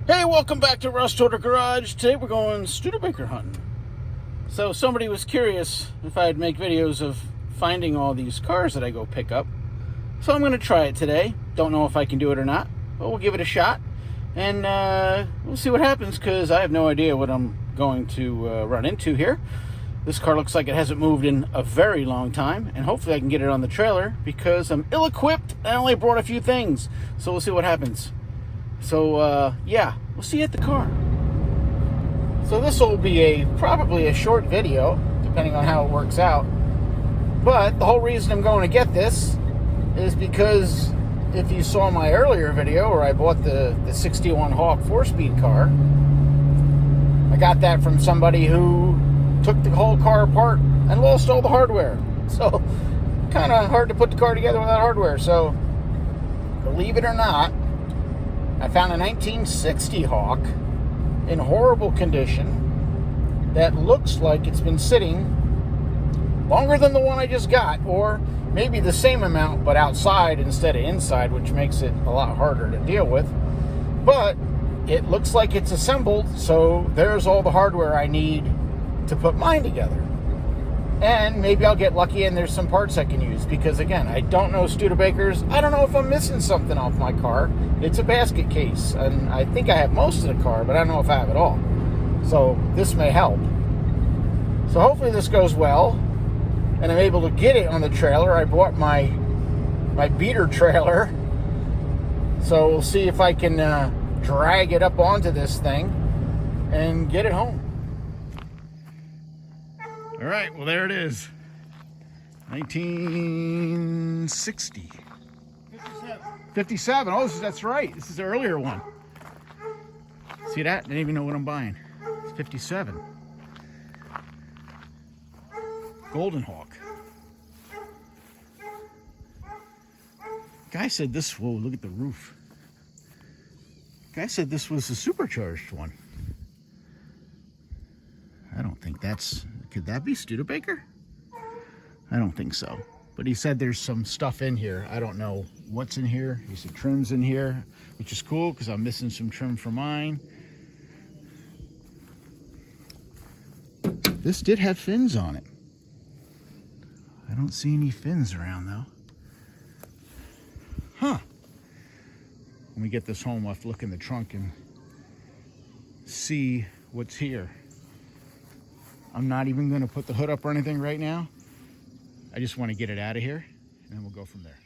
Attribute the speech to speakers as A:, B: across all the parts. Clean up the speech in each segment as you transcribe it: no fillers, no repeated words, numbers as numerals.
A: Hey, welcome back to Rust Order Garage. Today we're going Studebaker hunting. So somebody was curious if I'd make videos of finding all these cars that I go pick up. So I'm going to try it today. Don't know if I can do it or not, but we'll give it a shot. And we'll see what happens, because I have no idea what I'm going to run into here. This car looks like it hasn't moved in a very long time, and hopefully I can get it on the trailer, because I'm ill-equipped and I only brought a few things. So we'll see what happens. So, yeah, we'll see you at the car. So this will be probably a short video, depending on how it works out. But the whole reason I'm going to get this is because if you saw my earlier video where I bought the 61 Hawk 4-speed car, I got that from somebody who took the whole car apart and lost all the hardware. So, kind of hard to put the car together without hardware. So, believe it or not, I found a 1960 Hawk in horrible condition that looks like it's been sitting longer than the one I just got, or maybe the same amount but outside instead of inside, which makes it a lot harder to deal with. But it looks like it's assembled, so there's all the hardware I need to put mine together. And maybe I'll get lucky and there's some parts I can use, because again, I don't know Studebakers. I don't know if I'm missing something off my car. It's a basket case, and I think I have most of the car, but I don't know if I have it all. So this may help. So hopefully this goes well, and I'm able to get it on the trailer. I bought my beater trailer, so we'll see if I can drag it up onto this thing and get it home. All right, well, there it is. 1960. 57. Oh, that's right. This is the earlier one. See that? I didn't even know what I'm buying. It's 57. Golden Hawk. Guy said this, whoa, look at the roof. Guy said this was a supercharged one. I don't think that's, could that be Studebaker? I don't think so. But he said there's some stuff in here. I don't know what's in here. He said trim's in here, which is cool because I'm missing some trim for mine. This did have fins on it. I don't see any fins around though. Huh. When we get this home, we'll have to look in the trunk and see what's here. I'm not even going to put the hood up or anything right now. I just want to get it out of here, and then we'll go from there.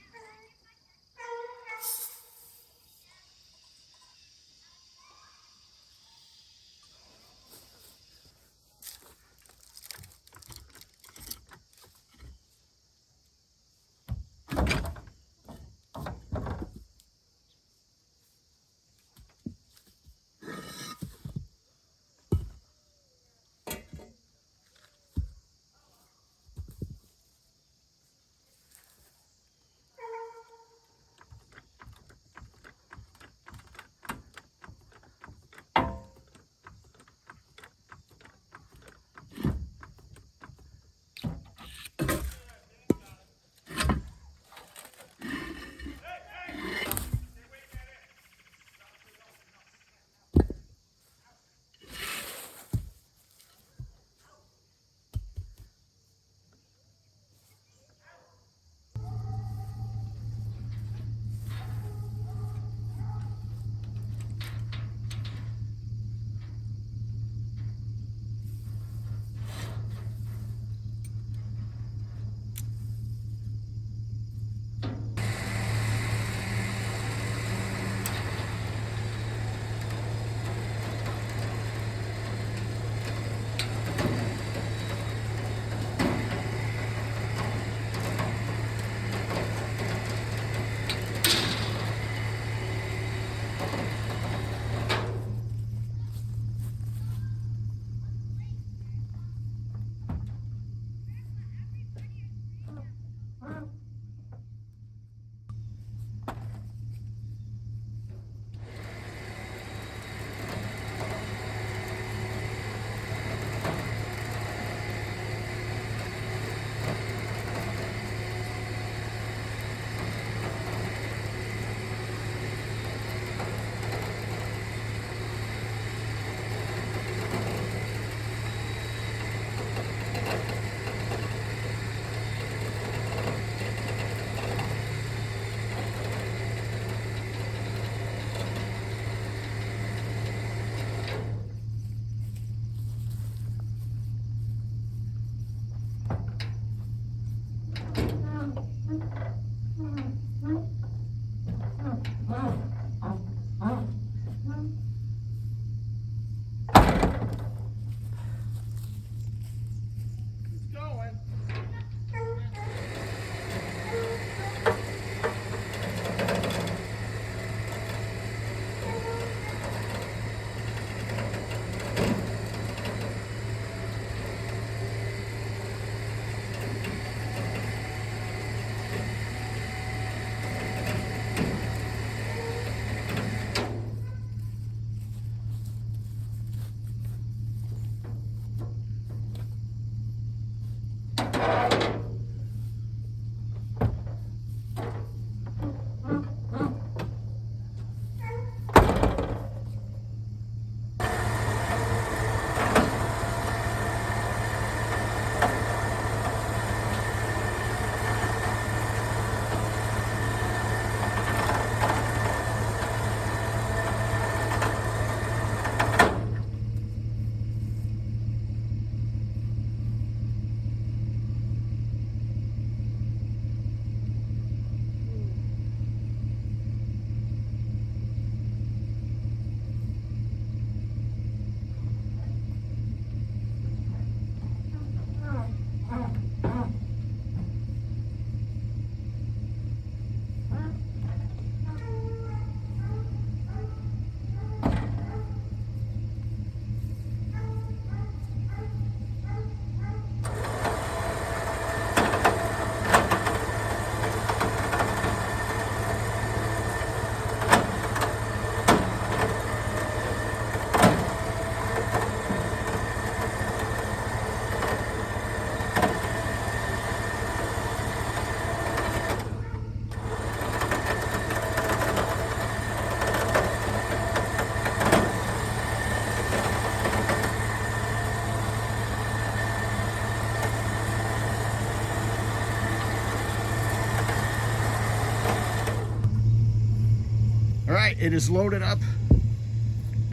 A: it is loaded up,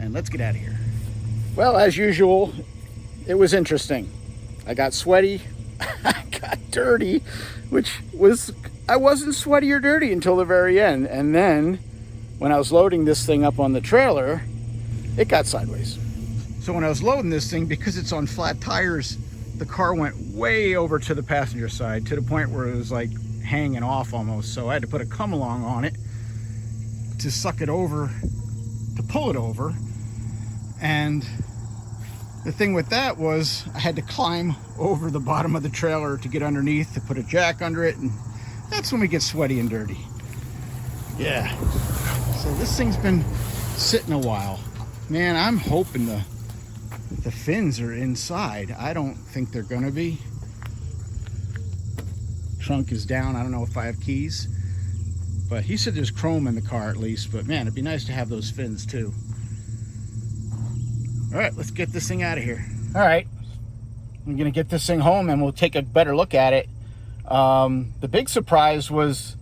A: and let's get out of here. Well, as usual, it was interesting. I got sweaty, I got dirty, I wasn't sweaty or dirty until the very end. And then when I was loading this thing up on the trailer, it got sideways. So when I was loading this thing, because it's on flat tires, the car went way over to the passenger side to the point where it was like hanging off almost. So I had to put a come along on it to suck it over, to pull it over. And the thing with that was I had to climb over the bottom of the trailer to get underneath, to put a jack under it, and that's when we get sweaty and dirty. Yeah. So this thing's been sitting a while. Man, I'm hoping the fins are inside. I don't think they're gonna be. Trunk is down. I don't know if I have keys, but he said there's chrome in the car at least. But man, it'd be nice to have those fins too. All right, let's get this thing out of here. All right, I'm gonna get this thing home and we'll take a better look at it. The big surprise was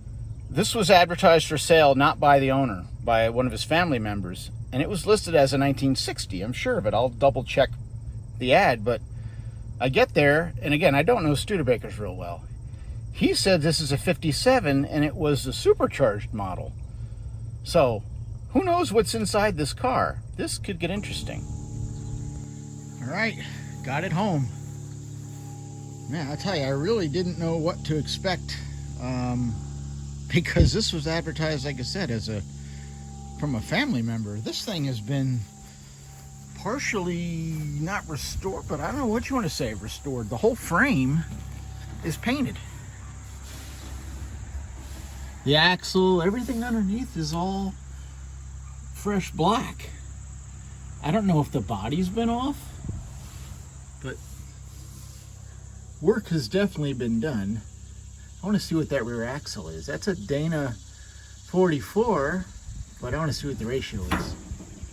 A: this was advertised for sale not by the owner, by one of his family members, and it was listed as a 1960. I'm sure of it. I'll double check the ad, but I get there, and again, I don't know Studebakers real well. He said this is a 57 and it was a supercharged model. So who knows what's inside this car? This could get interesting. All right, got it home. Man, I tell you, I really didn't know what to expect, because this was advertised, like I said, from a family member. This thing has been partially not restored, but I don't know what you want to say, restored. The whole frame is painted. The axle, everything underneath is all fresh black. I don't know if the body's been off, but work has definitely been done. I want to see what that rear axle is. That's a Dana 44, but I want to see what the ratio is.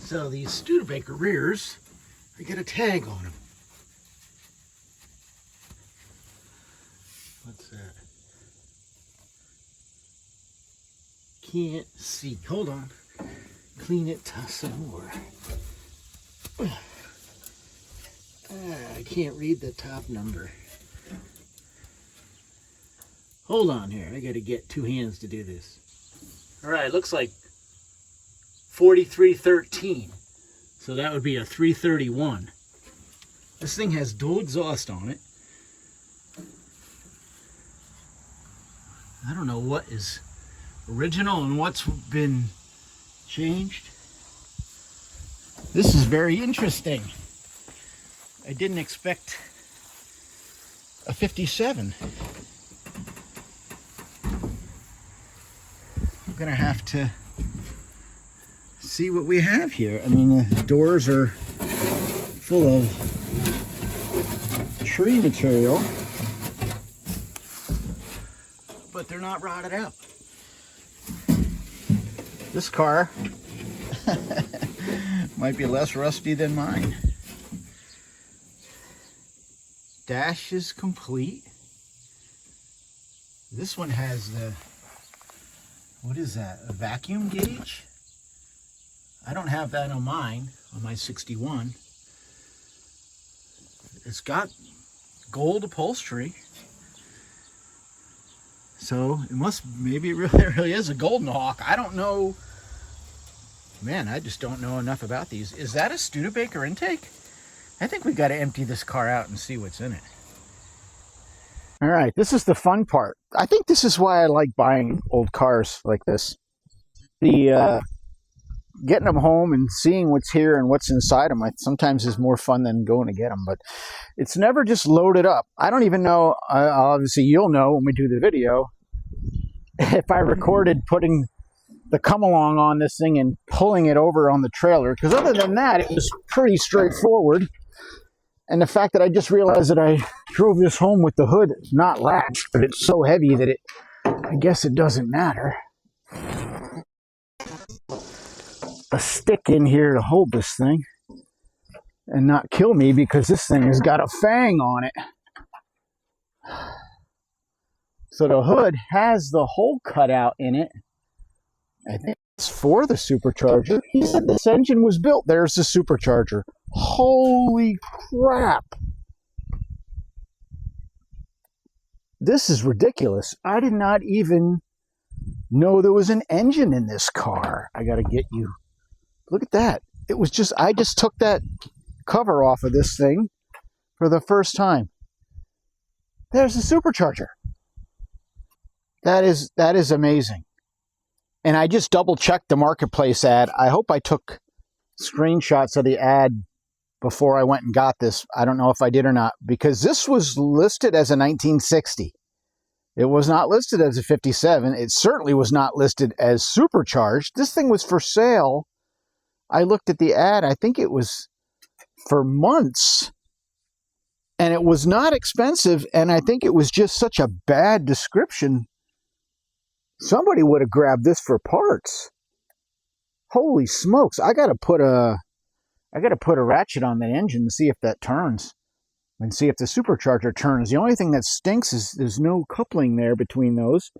A: So these Studebaker rears, they get a tag on them. What's that? Can't see. Hold on. Clean it some more. I can't read the top number. Hold on here. I got to get two hands to do this. All right, looks like 4313. So that would be a 331. This thing has dual exhaust on it. I don't know what is original and what's been changed. This is very interesting. I didn't expect a 57. I'm gonna have to see what we have here. I mean, the doors are full of tree material, but they're not rotted out. This car might be less rusty than mine. Dash is complete. This one has the, what is that, a vacuum gauge? I don't have that on mine, on my 61. It's got gold upholstery. So it must, maybe it really is a Golden Hawk. I don't know. Man, I just don't know enough about these. Is that a Studebaker intake? I think we got to empty this car out and see what's in it. All right, this is the fun part. I think this is why I like buying old cars like this. The getting them home and seeing what's here and what's inside them sometimes is more fun than going to get them. But it's never just loaded up. I don't even know. Obviously, you'll know when we do the video if I recorded putting the come along on this thing and pulling it over on the trailer. Because other than that, it was pretty straightforward. And the fact that I just realized that I drove this home with the hood not latched, but it's so heavy that I guess it doesn't matter. A stick in here to hold this thing and not kill me because this thing has got a fang on it. So the hood has the hole cut out in it. I think
B: for the supercharger. He said this engine was built. There's the supercharger. Holy crap. This is ridiculous. I did not even know there was an engine in this car. I got to get you. Look at that. It was just, I just took that cover off of this thing for the first time. There's the supercharger. That is amazing. And I just double checked the marketplace ad. I hope I took screenshots of the ad before I went and got this. I don't know if I did or not, because this was listed as a 1960. It was not listed as a 57. It certainly was not listed as supercharged. This thing was for sale. I looked at the ad. I think it was for months. And it was not expensive. And I think it was just such a bad description. Somebody would have grabbed this for parts. Holy smokes. I got to put a ratchet on the engine and see if that turns. And see if the supercharger turns. The only thing that stinks is there's no coupling there between those.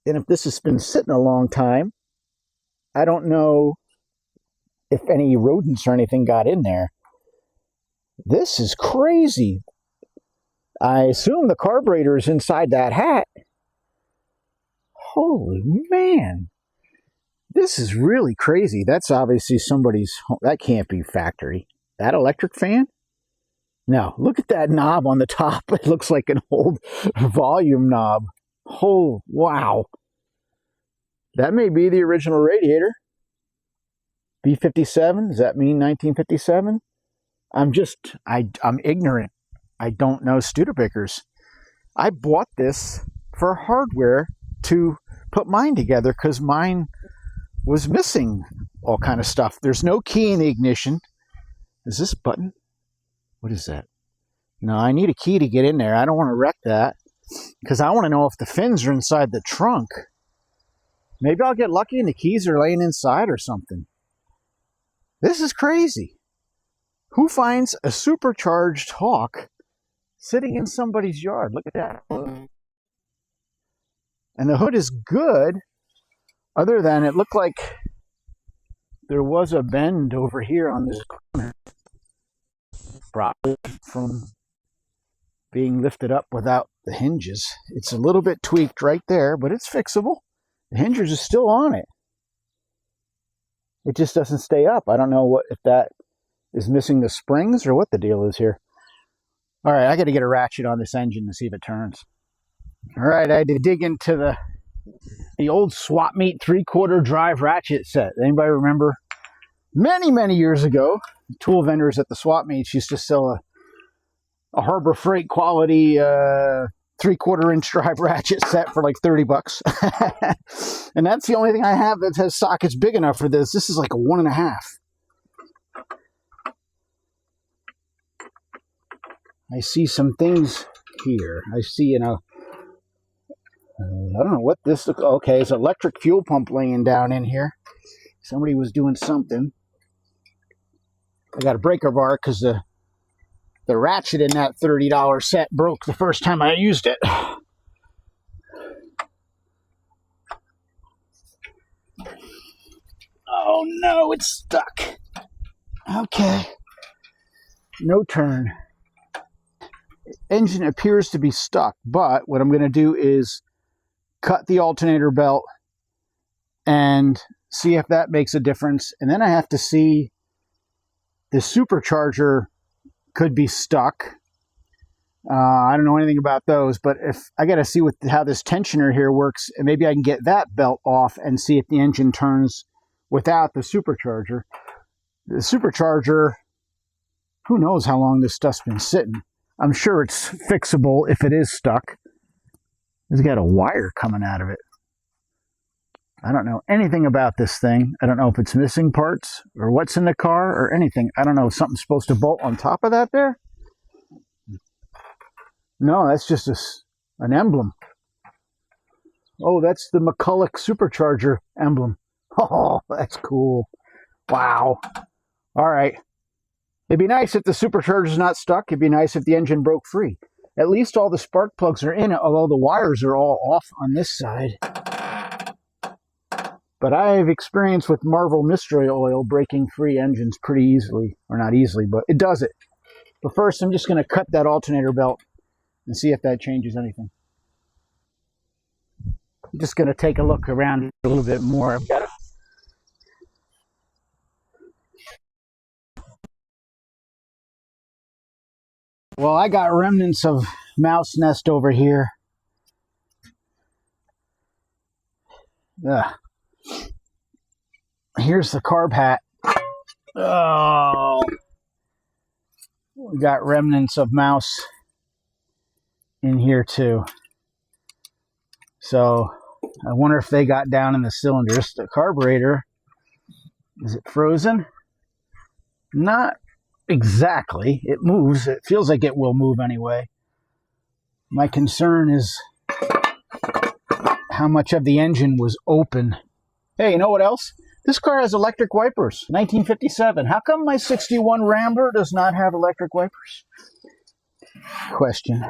B: And if this has been sitting a long time, I don't know if any rodents or anything got in there. This is crazy. I assume the carburetor is inside that hat. Holy man. This is really crazy. That's obviously somebody's home. That can't be factory. That electric fan? No, look at that knob on the top. It looks like an old volume knob. Oh, wow. That may be the original radiator. B57, does that mean 1957? I'm ignorant. I don't know Studebakers. I bought this for hardware to put mine together because mine was missing all kind of stuff. There's no key in the ignition. Is this button? What is that? No, I need a key to get in there. I don't want to wreck that because I want to know if the fins are inside the trunk. Maybe I'll get lucky and the keys are laying inside or something. This is crazy. Who finds a supercharged Hawk sitting in somebody's yard? Look at that. And the hood is good, other than it looked like there was a bend over here on this corner. Probably from being lifted up without the hinges. It's a little bit tweaked right there, but it's fixable. The hinges are still on it. It just doesn't stay up. I don't know if that is missing the springs or what the deal is here. All right, I got to get a ratchet on this engine to see if it turns. All right, I had to dig into the old swap meet 3/4 drive ratchet set. Anybody remember? Many years ago, tool vendors at the swap meets used to sell a Harbor Freight quality 3/4 inch drive ratchet set for like $30. And that's the only thing I have that has sockets big enough for this. This is like a 1.5. I see some things here. I see, I don't know what this looks. Okay, it's an electric fuel pump laying down in here. Somebody was doing something. I got a breaker bar because the ratchet in that $30 set broke the first time I used it. Oh no, it's stuck. Okay. No turn. Engine appears to be stuck, but what I'm going to do is cut the alternator belt and see if that makes a difference. And then I have to see the supercharger could be stuck. I don't know anything about those, but if I got to see how this tensioner here works, and maybe I can get that belt off and see if the engine turns without the supercharger. The supercharger, who knows how long this stuff's been sitting. I'm sure it's fixable if it is stuck. It's got a wire coming out of it. I don't know anything about this thing. I don't know if it's missing parts or what's in the car or anything. I don't know. Something's supposed to bolt on top of that there? No, that's just an emblem. Oh, that's the McCulloch supercharger emblem. Oh, that's cool. Wow. All right. It'd be nice if the supercharger's not stuck. It'd be nice if the engine broke free. At least all the spark plugs are in it, although the wires are all off on this side. But I've experienced with Marvel Mystery Oil breaking free engines pretty easily. Or not easily, but it does it. But first, I'm just going to cut that alternator belt and see if that changes anything. I'm just going to take a look around a little bit more. I've got to... Well, I got remnants of mouse nest over here. Ugh. Here's the carb hat. Oh, we got remnants of mouse in here too. So I wonder if they got down in the cylinders. The carburetor, is it frozen? Not exactly. It moves. It feels like it will move anyway. My concern is how much of the engine was open. Hey, you know what else? This car has electric wipers, 1957. How come my 61 Rambler does not have electric wipers? Question.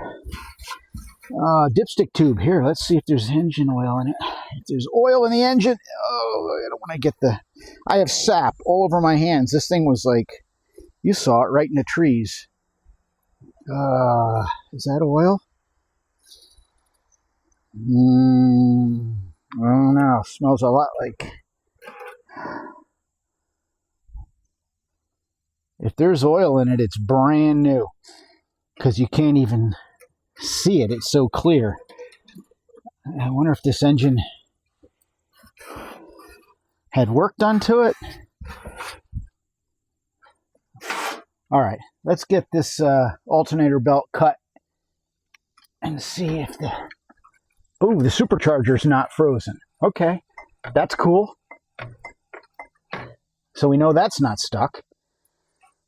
B: Dipstick tube. Here, let's see if there's engine oil in it. If there's oil in the engine, oh, I don't want to get the... I have sap all over my hands. This thing was like, you saw it right in the trees. Is that oil? I don't know. Smells a lot like... If there's oil in it, it's brand new. Because you can't even see it. It's so clear. I wonder if this engine had work done to it. All right. Let's get this alternator belt cut and see if the... Oh, the supercharger's not frozen. Okay. That's cool. So we know that's not stuck.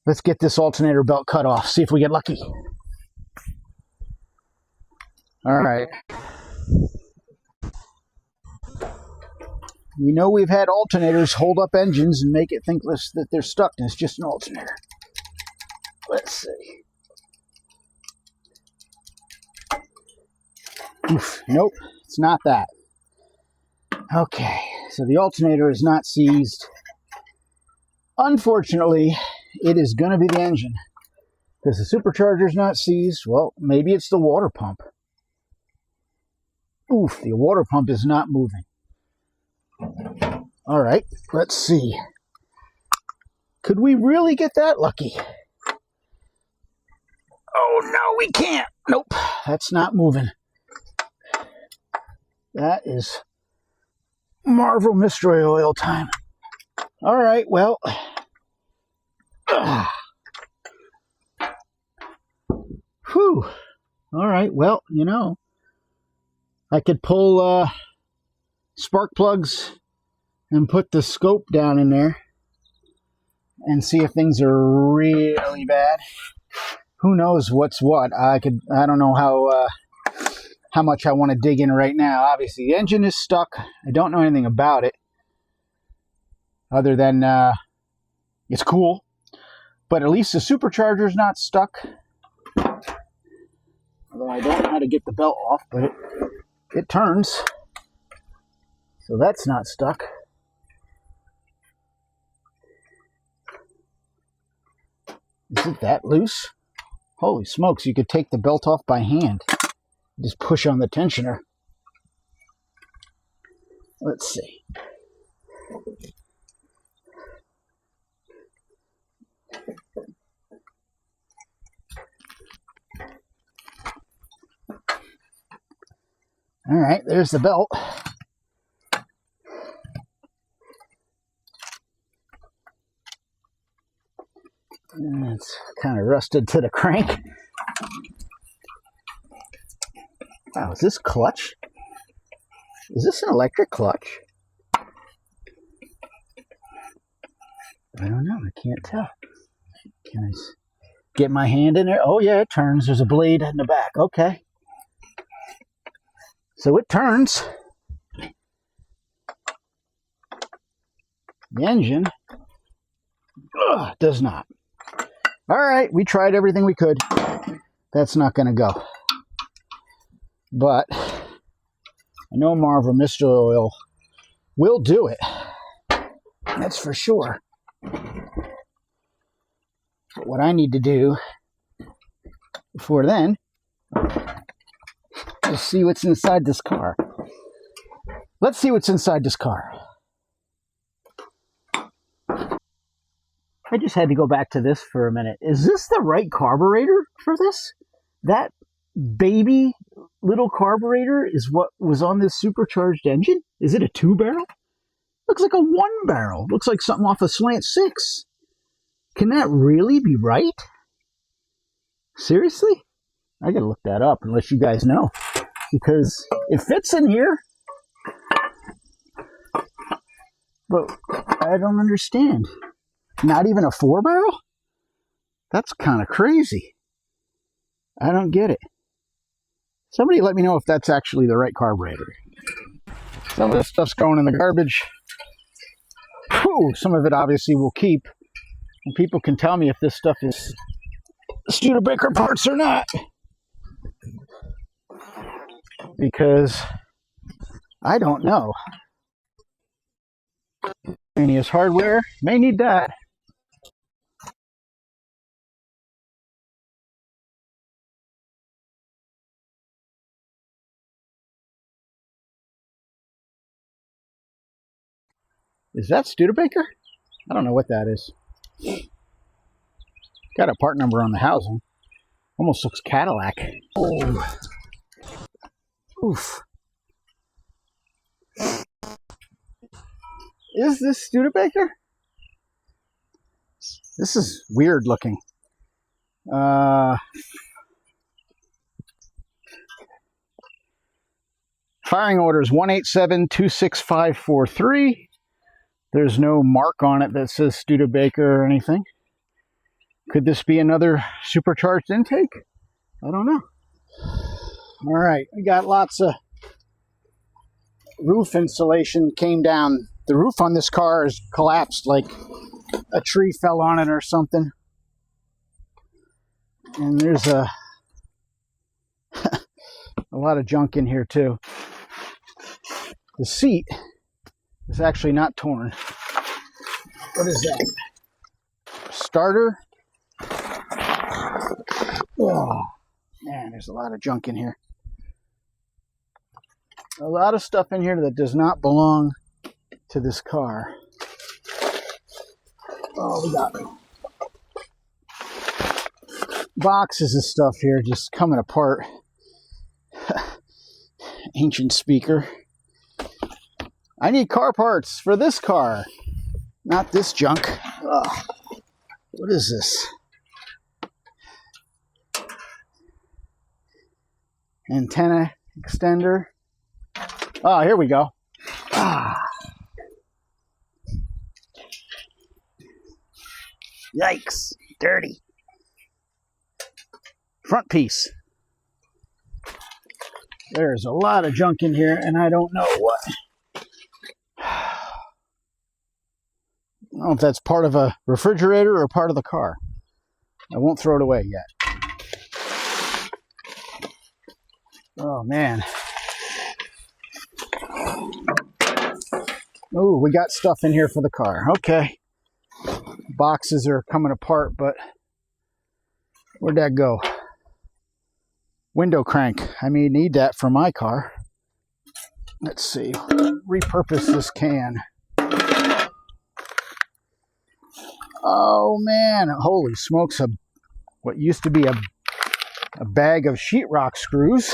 B: Let's get this alternator belt cut off. See if we get lucky. All right. We know we've had alternators hold up engines and make it think that they're stuck, and it's just an alternator. Let's see. Oof, nope, it's not that. Okay, so the alternator is not seized. Unfortunately, it is going to be the engine. Because the supercharger is not seized. Well, maybe it's the water pump. Oof, the water pump is not moving. All right, let's see. Could we really get that lucky? Oh, no, we can't. Nope, that's not moving. That is Marvel Mystery Oil time. All right, well... Whew. All right, well, you know, I could pull spark plugs and put the scope down in there and see if things are really bad. Who knows what's what? I don't know how much I want to dig in right now. Obviously, the engine is stuck. I don't know anything about it other than it's cool. But at least the supercharger is not stuck. Although I don't know how to get the belt off, but it turns. So that's not stuck. Isn't that loose? Holy smokes, you could take the belt off by hand. Just push on the tensioner. Let's see. All right, there's the belt. And it's kind of rusted to the crank. Wow, is this clutch? Is this an electric clutch? I don't know, I can't tell. Can I get my hand in there? Oh yeah, it turns. There's a blade in the back. Okay. So it turns. The engine does not. All right, we tried everything we could. That's not going to go. But I know Marvel Mystery Oil will do it. That's for sure. But what I need to do before then is see what's inside this car. Let's see what's inside this car. I just had to go back to this for a minute. Is this the right carburetor for this? That baby little carburetor is what was on this supercharged engine? Is it a 2-barrel? Looks like a 1-barrel. Looks like something off of Slant 6. Can that really be right? Seriously? I gotta look that up unless you guys know. Because it fits in here. But I don't understand. Not even a 4-barrel? That's kind of crazy. I don't get it. Somebody let me know if that's actually the right carburetor. Some of this stuff's going in the garbage. Whew, some of it obviously will keep. And people can tell me if this stuff is Studebaker parts or not. Because I don't know. Miscellaneous hardware, may need that. Is that Studebaker? I don't know what that is. Got a part number on the housing. Almost looks Cadillac. Oh. Oof. Is this Studebaker? This is weird looking. Firing order is 187-26543. There's no mark on it that says Studebaker or anything. Could this be another supercharged intake? I don't know. All right, we got lots of roof insulation came down. The roof on this car is collapsed, like a tree fell on it or something. And there's a lot of junk in here too. The seat is actually not torn. What is that? Starter? Oh, man, there's a lot of junk in here. A lot of stuff in here that does not belong to this car. Oh, we got boxes of stuff here just coming apart. Ancient speaker. I need car parts for this car, not this junk. Ugh. What is this? Antenna extender. Oh, here we go. Ah. Yikes. Dirty. Front piece. There's a lot of junk in here, and I don't know what. I don't know if that's part of a refrigerator or part of the car. I won't throw it away yet. Oh, man. Oh, we got stuff in here for the car. Okay. Boxes are coming apart, but where'd that go? Window crank. I may need that for my car. Let's see. Repurpose this can. Oh, man. Holy smokes. What used to be a bag of sheetrock screws.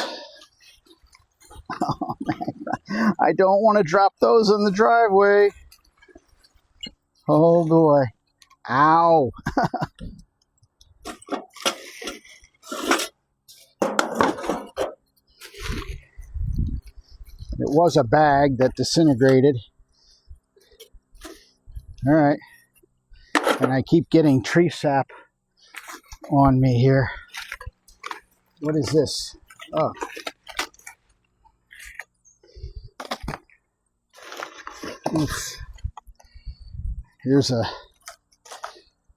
B: Oh, man. I don't want to drop those in the driveway. Oh, boy. Ow. It was a bag that disintegrated. All right. And I keep getting tree sap on me here. What is this? Oh. Oof. Here's a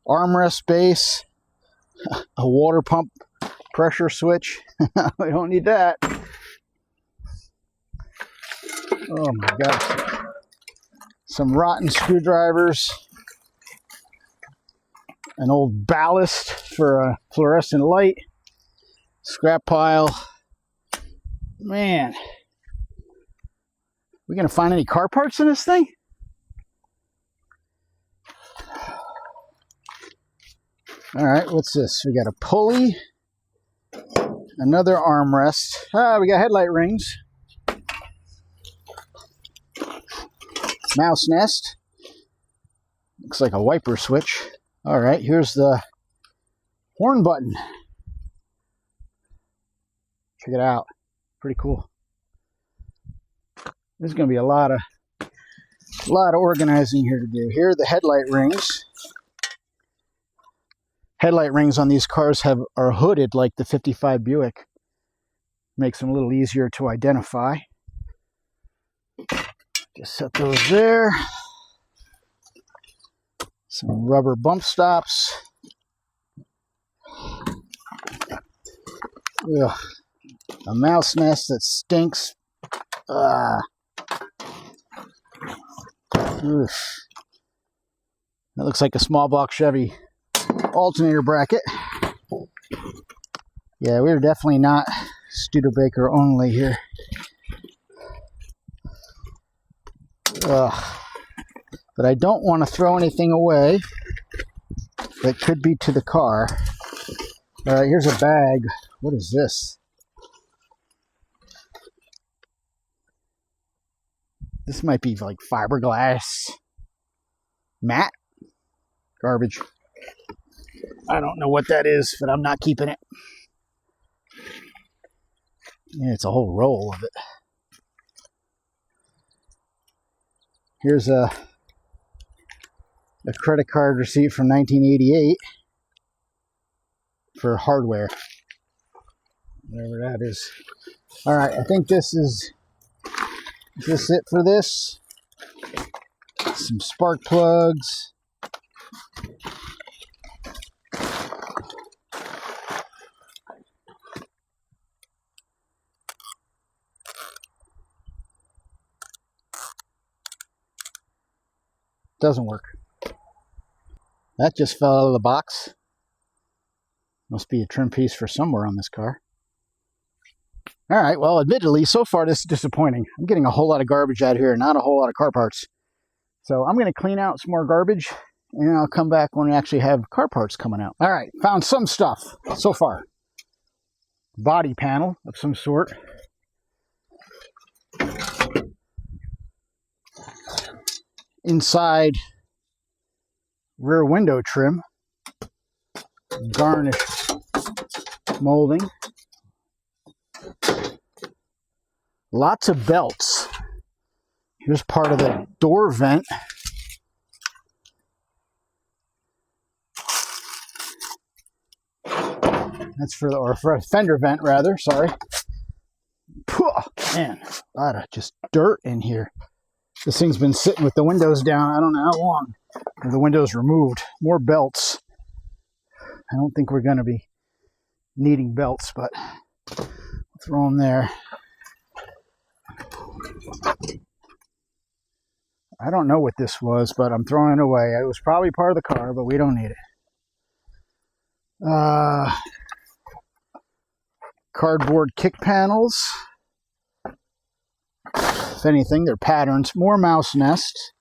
B: armrest base, a water pump pressure switch. We don't need that. Oh my God. some rotten screwdrivers, an old ballast for a fluorescent light, scrap pile. Man, we gonna find any car parts in this thing? All right, what's this? We got a pulley, another armrest. We got headlight rings, mouse nest. Looks like a wiper switch. All right, here's the horn button. Check it out. Pretty cool. There's going to be a lot of organizing here to do. Here are the headlight rings. Headlight rings on these cars are hooded like the 55 Buick. Makes them a little easier to identify. Just set those there. Some rubber bump stops. Ugh. A mouse nest that stinks. That looks like a small block Chevy alternator bracket. Yeah, we're definitely not Studebaker only here. But I don't want to throw anything away that could be to the car. All right, here's a bag. What is this? This might be like fiberglass mat. Garbage. I don't know what that is, but I'm not keeping it. Yeah, it's a whole roll of it. Here's a credit card receipt from 1988 for hardware. Whatever that is. All right, I think this is it for this. Some spark plugs. Doesn't work. That just fell out of the box. Must be a trim piece for somewhere on this car. All right, well, admittedly, so far this is disappointing. I'm getting a whole lot of garbage out here, not a whole lot of car parts. So I'm going to clean out some more garbage, and I'll come back when we actually have car parts coming out. All right, found some stuff so far. Body panel of some sort. Inside rear window trim. Garnish molding. Lots of belts. Here's part of the door vent. That's for a fender vent rather, sorry. Man, a lot of just dirt in here. This thing's been sitting with the windows down, I don't know how long. Or the windows removed. More belts. I don't think we're going to be needing belts, but I'll throw them there. I don't know what this was, but I'm throwing it away. It was probably part of the car, but we don't need it. Cardboard kick panels. If anything, they're patterns. More mouse nests.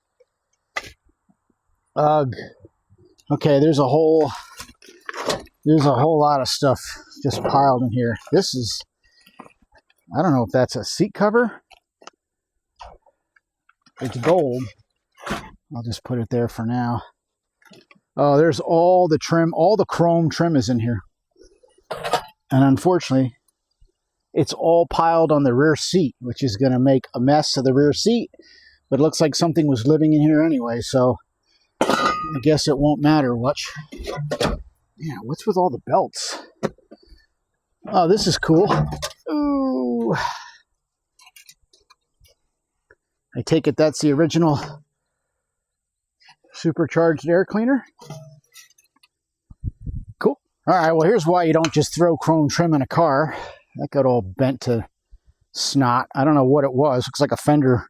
B: Ugh. Okay, there's a whole lot of stuff just piled in here. This is, I don't know if that's a seat cover. It's gold. I'll just put it there for now. Oh, there's all the trim, all the chrome trim is in here. And unfortunately, it's all piled on the rear seat, which is going to make a mess of the rear seat. But it looks like something was living in here anyway, so I guess it won't matter much. Yeah, what's with all the belts? Oh, this is cool. Ooh. I take it that's the original supercharged air cleaner. Cool. All right, well, here's why you don't just throw chrome trim in a car. That got all bent to snot. I don't know what it was. Looks like a fender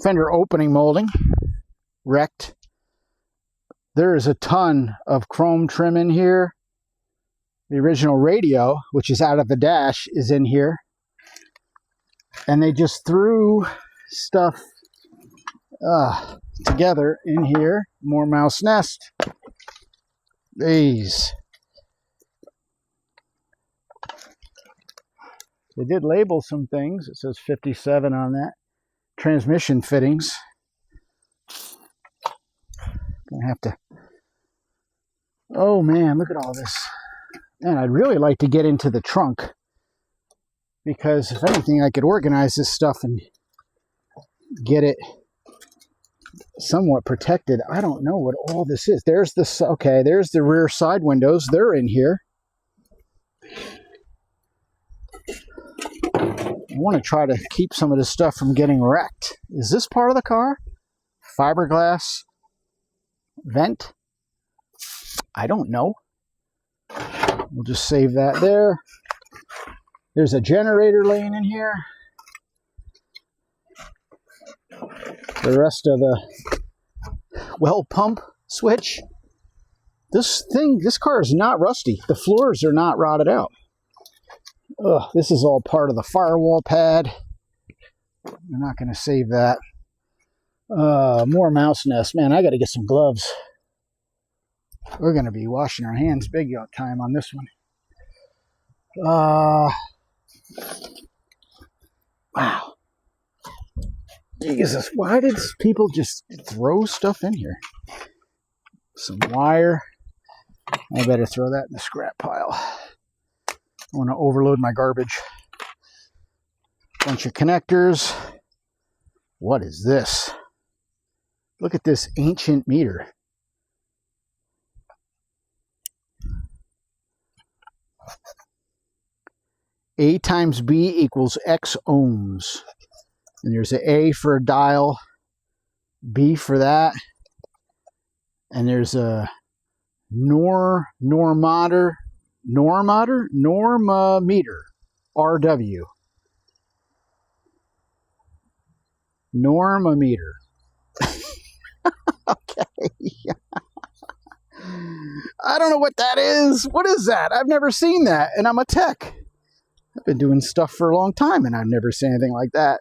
B: Fender opening molding, wrecked. There is a ton of chrome trim in here. The original radio, which is out of the dash, is in here. And they just threw stuff together in here. More mouse nest. These. They did label some things. It says 57 on that. Transmission fittings. Gonna have to. Oh man, look at all this. Man, I'd really like to get into the trunk, because if anything, I could organize this stuff and get it somewhat protected. I don't know what all this is. There's this. Okay, there's the rear side windows. They're in here. I want to try to keep some of this stuff from getting wrecked. Is this part of the car? Fiberglass vent? I don't know. We'll just save that there. There's a generator laying in here. The rest of the well pump switch. This car is not rusty. The floors are not rotted out. Ugh, this is all part of the firewall pad. I'm not going to save that. More mouse nest. Man, I got to get some gloves. We're going to be washing our hands big time on this one. Wow. Jesus, why did people just throw stuff in here? Some wire. I better throw that in the scrap pile. I want to overload my garbage. Bunch of connectors. What is this? Look at this ancient meter. A times B equals X ohms. And there's an A for a dial, B for that. And there's a normometer, RW. Normometer. Okay. I don't know what that is. What is that? I've never seen that, and I'm a tech. I've been doing stuff for a long time, and I've never seen anything like that.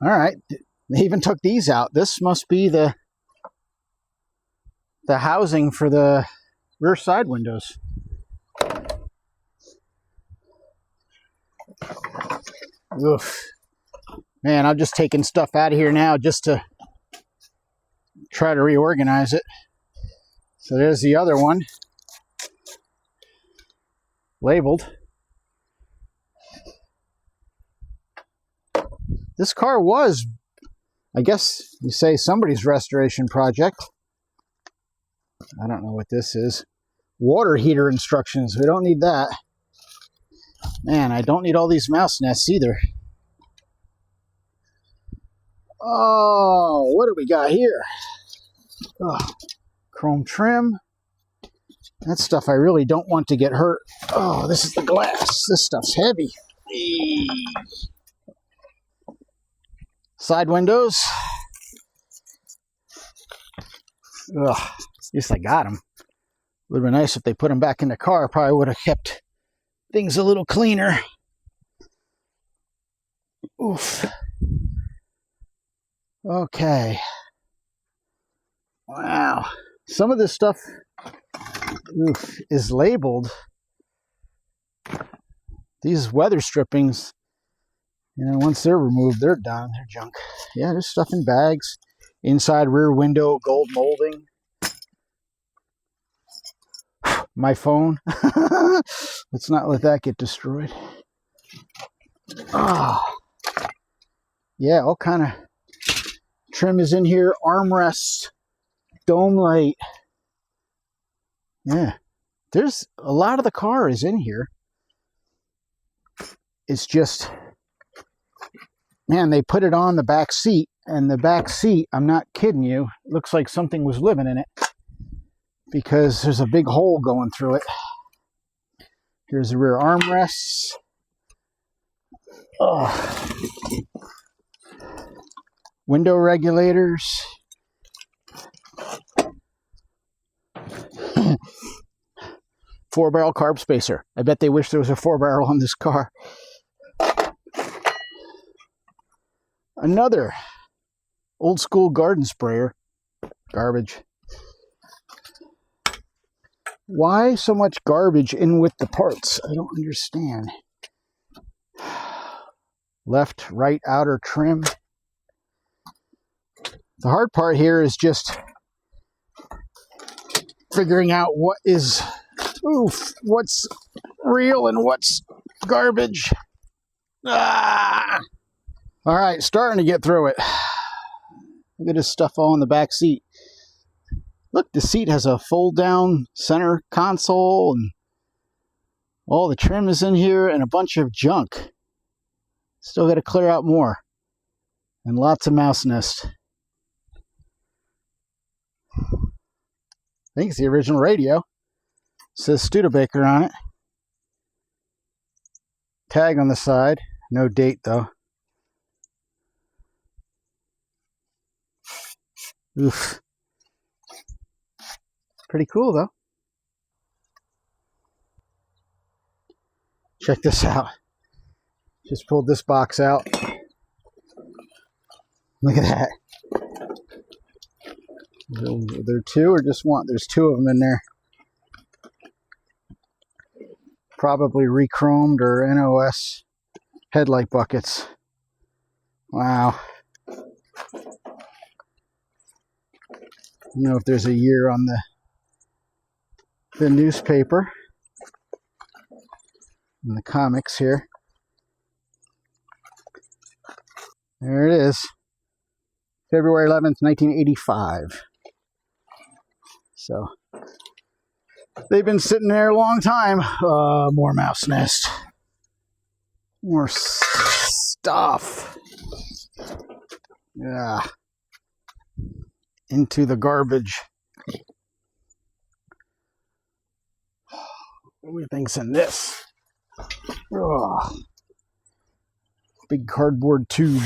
B: All right. They even took these out. This must be the housing for the rear side windows. Oof. Man, I'm just taking stuff out of here now just to try to reorganize it. So there's the other one. Labeled. This car was, I guess you say, somebody's restoration project. I don't know what this is. Water heater instructions. We don't need that. Man, I don't need all these mouse nests either. Oh, what do we got here? Oh, chrome trim. That stuff I really don't want to get hurt. Oh, this is the glass. This stuff's heavy. Side windows. Ugh, at least I got them. Would have been nice if they put them back in the car. Probably would have kept things a little cleaner. Oof. Okay. Wow. Some of this stuff is labeled. These weather strippings, you know, once they're removed, they're done. They're junk. Yeah, there's stuff in bags. Inside rear window, gold molding. My phone. Let's not let that get destroyed. Ah. Yeah, all kind of trim is in here. Armrests. Dome light. Yeah. There's a lot of the car is in here. It's just, man, they put it on the back seat, and the back seat, I'm not kidding you, looks like something was living in it because there's a big hole going through it. Here's the rear armrests. Oh. Window regulators. 4-barrel carb spacer. I bet they wish there was a 4-barrel on this car. Another old school garden sprayer. Garbage. Why so much garbage in with the parts? I don't understand. Left, right, outer trim. The hard part here is just figuring out what's real and what's garbage. Ah! All right, starting to get through it. Look at this stuff all in the back seat. Look, the seat has a fold-down center console, and all the trim is in here, and a bunch of junk. Still got to clear out more. And lots of mouse nest. I think it's the original radio. It says Studebaker on it. Tag on the side. No date, though. Oof. Pretty cool, though. Check this out. Just pulled this box out. Look at that. Are there two or just one? There's two of them in there. Probably re-chromed or NOS headlight buckets. Wow. I don't know if there's a year on the newspaper. And the comics here. There it is. February 11th, 1985. So, they've been sitting there a long time. More mouse nest. More stuff. Yeah. Into the garbage. Everything's in this. Oh. Big cardboard tube.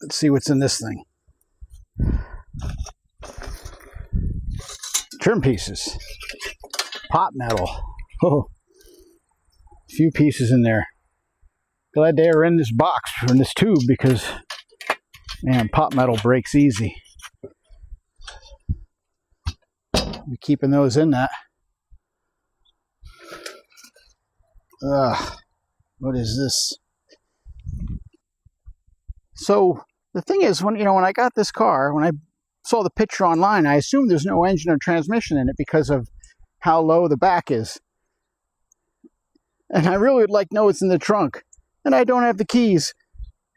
B: Let's see what's in this thing. Trim pieces. Pot metal. Oh. A few pieces in there. Glad they are in this box, or in this tube, because, man, pot metal breaks easy. We're keeping those in that. What is this? So the thing is, when I got this car, when I saw the picture online, I assumed there's no engine or transmission in it because of how low the back is. And I really would like to know what's in the trunk. And I don't have the keys.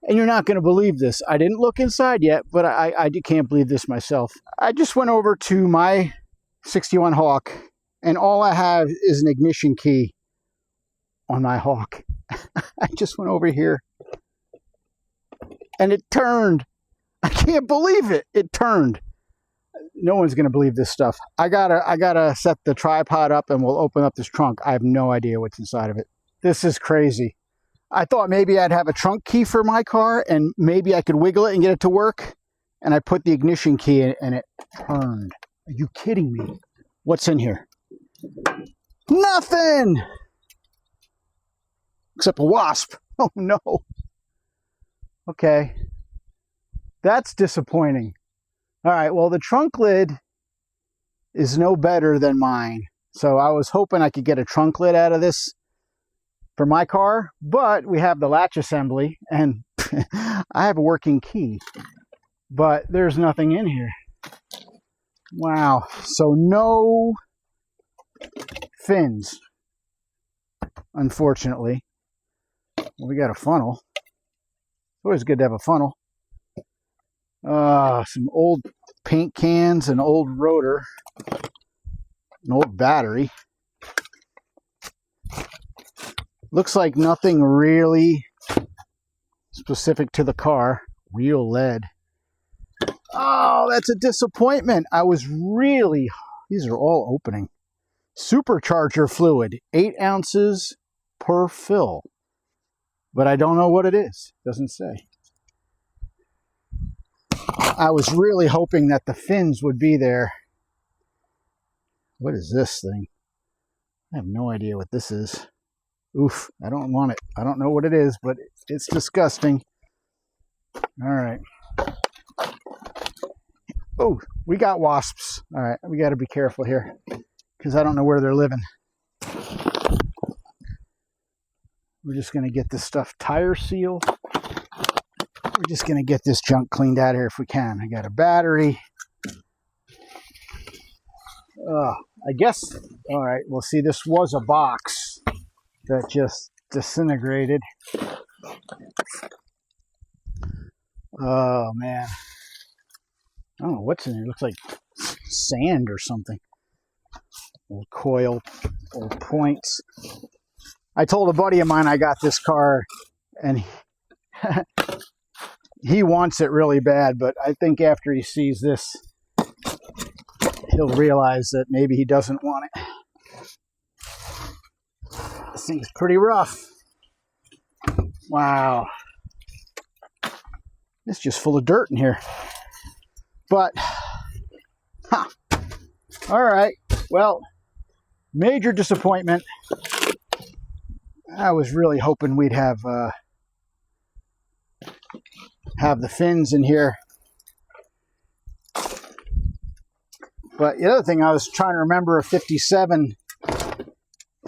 B: And you're not going to believe this. I didn't look inside yet, but I can't believe this myself. I just went over to my 61 Hawk, and all I have is an ignition key on my Hawk. I just went over here. And it turned. I can't believe it. It turned. No one's going to believe this stuff. I gotta set the tripod up and we'll open up this trunk. I have no idea what's inside of it. This is crazy. I thought maybe I'd have a trunk key for my car and maybe I could wiggle it and get it to work. And I put the ignition key in and it turned. Are you kidding me? What's in here? Nothing! Except a wasp. Oh no. Okay. That's disappointing. All right, well, the trunk lid is no better than mine. So I was hoping I could get a trunk lid out of this for my car, but we have the latch assembly, and I have a working key, but there's nothing in here. Wow, so no fins, unfortunately. Well, we got a funnel. It's always good to have a funnel. Some old paint cans, an old rotor, an old battery. Looks like nothing really specific to the car. Real lead. Oh, that's a disappointment. These are all opening. Supercharger fluid, 8 ounces per fill. but I don't know what it is. Doesn't say. I was really hoping that the fins would be there. What is this thing? I have no idea what this is. Oof, I don't want it. I don't know what it is, but it's disgusting. All right. Oh, we got wasps. All right, we got to be careful here because I don't know where they're living. We're just going to get this stuff tire sealed. We're just going to get this junk cleaned out of here if we can. I got a battery. I guess, all right, well, see, this was a box that just disintegrated. Oh, man. I don't know what's in there. It looks like sand or something. Old coil, old points. I told a buddy of mine I got this car, and he wants it really bad, but I think after he sees this, he'll realize that maybe he doesn't want it. This thing's pretty rough. Wow. It's just full of dirt in here. But, all right. Well, major disappointment. I was really hoping we'd have the fins in here. But the other thing, I was trying to remember a 57,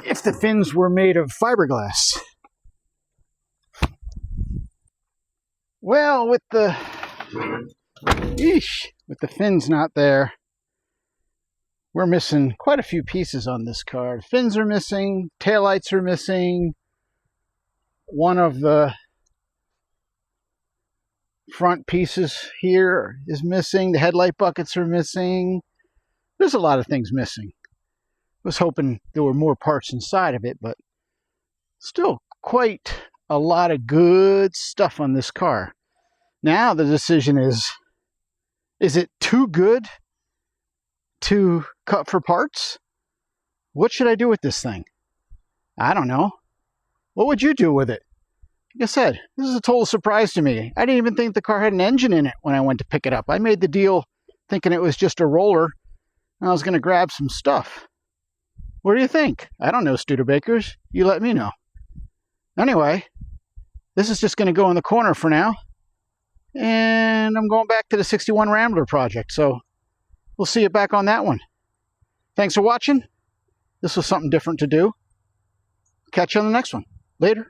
B: if the fins were made of fiberglass. Well, with the fins not there, we're missing quite a few pieces on this car. The fins are missing, taillights are missing, one of the front pieces here is missing, the headlight buckets are missing. There's a lot of things missing. I was hoping there were more parts inside of it, but still quite a lot of good stuff on this car. Now the decision is it too good to cut for parts? What should I do with this thing? I don't know. What would you do with it? Like I said, this is a total surprise to me. I didn't even think the car had an engine in it when I went to pick it up. I made the deal thinking it was just a roller, and I was going to grab some stuff. What do you think? I don't know, Studebakers. You let me know. Anyway, this is just going to go in the corner for now. And I'm going back to the 61 Rambler project, so we'll see you back on that one. Thanks for watching. This was something different to do. Catch you on the next one. Later.